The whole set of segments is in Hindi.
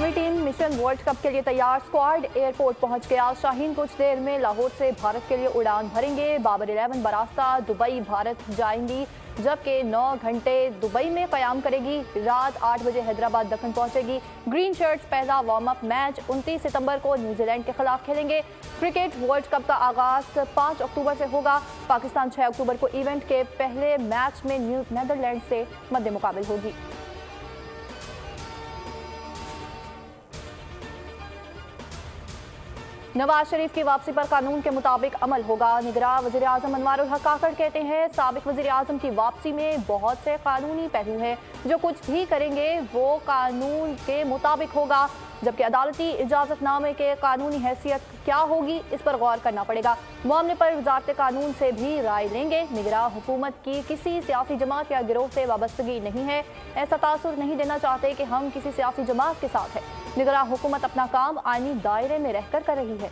पूरी टीम मिशन वर्ल्ड कप के लिए तैयार। स्क्वाड एयरपोर्ट पहुंच गया। शाहीन कुछ देर में लाहौर से भारत के लिए उड़ान भरेंगे। बाबर 11 बरास्ता दुबई भारत जाएंगी, जबकि 9 घंटे दुबई में क़याम करेगी। रात 8 बजे हैदराबाद दक्कन पहुंचेगी। ग्रीन शर्ट्स पहला वार्म अप मैच 29 सितंबर को न्यूजीलैंड के खिलाफ खेलेंगे। क्रिकेट वर्ल्ड कप का आगाज 5 अक्टूबर से होगा। पाकिस्तान 6 अक्टूबर को इवेंट के पहले मैच में नीदरलैंड से मद्दे मुकाबिल होगी। नवाज शरीफ की वापसी पर कानून के मुताबिक अमल होगा। निगरान वज़ीर आज़म अनवारुल हक काकड़ कहते हैं, साबिक वज़ीर आज़म की वापसी में बहुत से कानूनी पहलू हैं। जो कुछ भी करेंगे वो कानून के मुताबिक होगा, जबकि अदालती इजाज़तनामे के कानूनी हैसियत क्या होगी इस पर गौर करना पड़ेगा। मामले पर वज़ारत कानून से भी राय लेंगे। निगरान हुकूमत की किसी सियासी जमात या गिरोह से वाबस्तगी नहीं है। ऐसा तासुर नहीं देना चाहते कि हम किसी सियासी जमात के साथ हैं। निगरान हुकूमत अपना काम आईनी दायरे में रहकर कर रही है।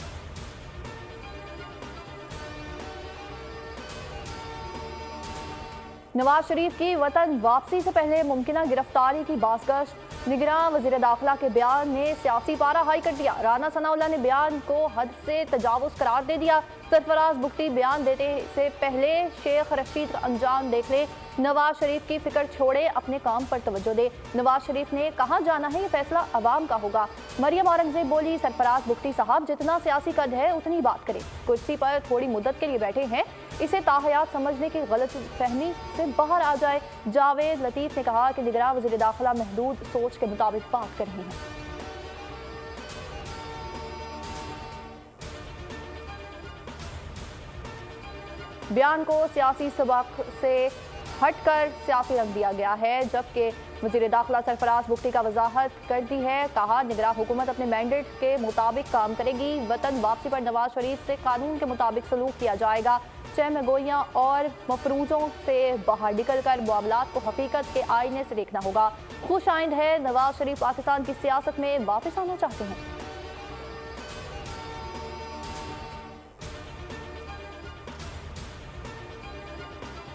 नवाज शरीफ की वतन वापसी से पहले मुमकिना गिरफ्तारी की बाज़गश्त। निगरान वज़ीर दाखिला के बयान ने सियासी पारा हाई कर दिया। राना सनाउल्लाह ने बयान को हद से तजावुज़ करार दे दिया। सरफराज बुख्ती बयान देते से पहले शेख रशीद का अंजाम देख ले। नवाज शरीफ की फिक्र छोड़े, अपने काम पर तवज्जो दे। नवाज शरीफ ने कहाँ जाना है ये फैसला अवाम का होगा। मरियम औरंगजेब बोली, सरफराज बुख्ती साहब जितना सियासी कद है उतनी बात करें। कुर्सी पर थोड़ी मुद्दत के लिए बैठे हैं, इसे ताहयात समझने की गलत फहमी से बाहर आ जाए। जावेद लतीफ ने कहा कि निगरान वज़ीर दाखिला महदूद सोच के मुताबिक बात कर रही हैं। बयान को सियासी सबक से हटकर सियासी रंग दिया गया है, जबकि वज़ीर दाखिला सरफराज बुख्ती का वजाहत कर दी है। कहा, निगरान हुकूमत अपने मैंडेट के मुताबिक काम करेगी। वतन वापसी पर नवाज शरीफ से कानून के मुताबिक सलूक किया जाएगा। चहमगोइयाँ और मफरूज़ों से बाहर निकल कर मामलात को हकीकत के आईने से देखना होगा। खुश आइंद है, नवाज शरीफ पाकिस्तान की सियासत में वापस आना चाहते हैं।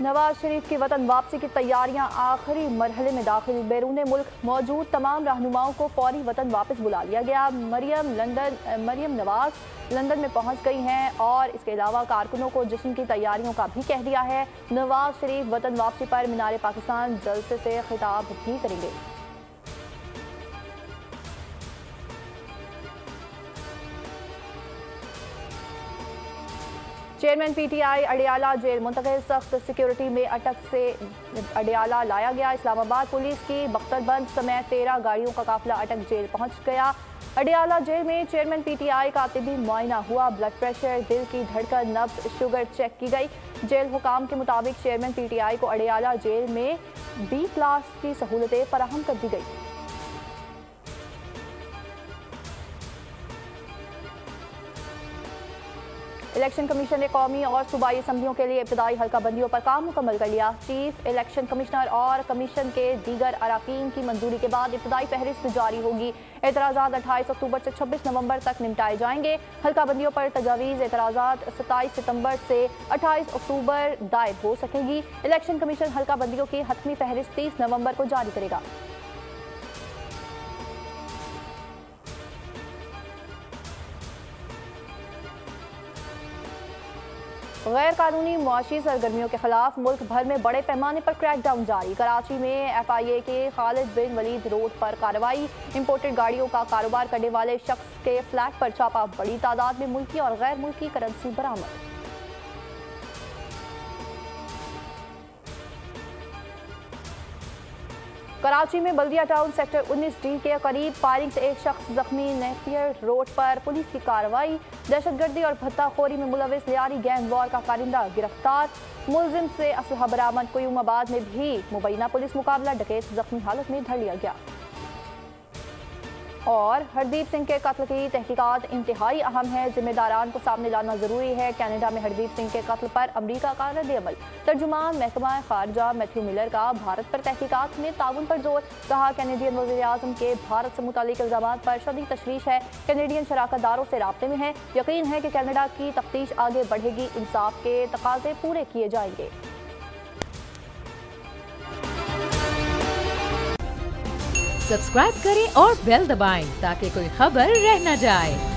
नवाज शरीफ की वतन वापसी की तैयारियां आखिरी मरहले में दाखिल। बैरून मुल्क मौजूद तमाम रहनुमाओं को फौरी वतन वापस बुला लिया गया। मरियम नवाज लंदन में पहुंच गई हैं और इसके अलावा कारकुनों को जश्न की तैयारियों का भी कह दिया है। नवाज शरीफ वतन वापसी पर मीनार पाकिस्तान जलसे से खिताब भी करेंगे। चेयरमैन पीटीआई अडियाला जेल मुंतकिल। सख्त सिक्योरिटी में अटक से अडियाला लाया गया। इस्लामाबाद पुलिस की बख्तरबंद समेत 13 गाड़ियों का काफिला अटक जेल पहुंच गया। अडियाला जेल में चेयरमैन पीटीआई का तिबी मुआयना हुआ। ब्लड प्रेशर, दिल की धड़कन, नब्ज, शुगर चेक की गई। जेल हुकाम के मुताबिक चेयरमैन पीटीआई को अडियाला जेल में बी क्लास की सहूलतें फराहम कर दी गई। इलेक्शन कमीशन ने कौमी और सूबाई असम्बलियों के लिए इब्तदाई हल्का बंदियों पर काम मुकम्मल कर लिया। चीफ इलेक्शन कमिश्नर और कमीशन के दीगर अराकीन की मंजूरी के बाद इब्तदाई फहरिस्त जारी होगी। एतराज़ात 28 अक्टूबर से 26 नवंबर तक निपटाए जाएंगे। हल्का बंदियों पर तजावीज़ एतराज़ात 27 सितंबर से 28 अक्टूबर दायर हो सकेगी। इलेक्शन कमीशन हल्का बंदियों की हतमी फहरिस्त 30 नवंबर को जारी करेगा। गैर कानूनी मुआशी सरगर्मियों के खिलाफ मुल्क भर में बड़े पैमाने पर क्रैकडाउन जारी। कराची में FIA के खालिद बिन वलीद रोड पर कार्रवाई। इंपोर्टेड गाड़ियों का कारोबार करने वाले शख्स के फ्लैट पर छापा। बड़ी तादाद में मुल्की और गैर मुल्की करेंसी बरामद। कराची में बल्दिया टाउन सेक्टर 19D के करीब फायरिंग से एक शख्स जख्मी। नेपियर रोड पर पुलिस की कार्रवाई। दहशतगर्दी और भत्ताखोरी में मुलविस लियारी गैंग वॉर का कारिंदा गिरफ्तार। मुलजिम से असलहा बरामद। क्यूमाबाद में भी मुबैना पुलिस मुकाबला, डकैत जख्मी हालत में धर लिया गया। और हरदीप सिंह के कत्ल की तहकीकात इंतहाई अहम है। जिम्मेदारान को सामने लाना जरूरी है। कनाडा में हरदीप सिंह के कत्ल पर अमरीका का रद्द-ए-अमल। तर्जुमान महकमा खारजा मैथ्यू मिलर का भारत पर तहकीकात में ताउन पर जोर। कहा, कैनेडियन वज़ीर आज़म के भारत से मुतालिक इल्ज़ामात पर शदीद तशवीश है। कैनेडियन शराकतदारों से राब्ते में है। यकीन है कि कनाडा की तफ्तीश आगे बढ़ेगी। इंसाफ के तकाजे पूरे किए जाएंगे। सब्सक्राइब करें और बेल दबाएं ताकि कोई खबर रह न जाए।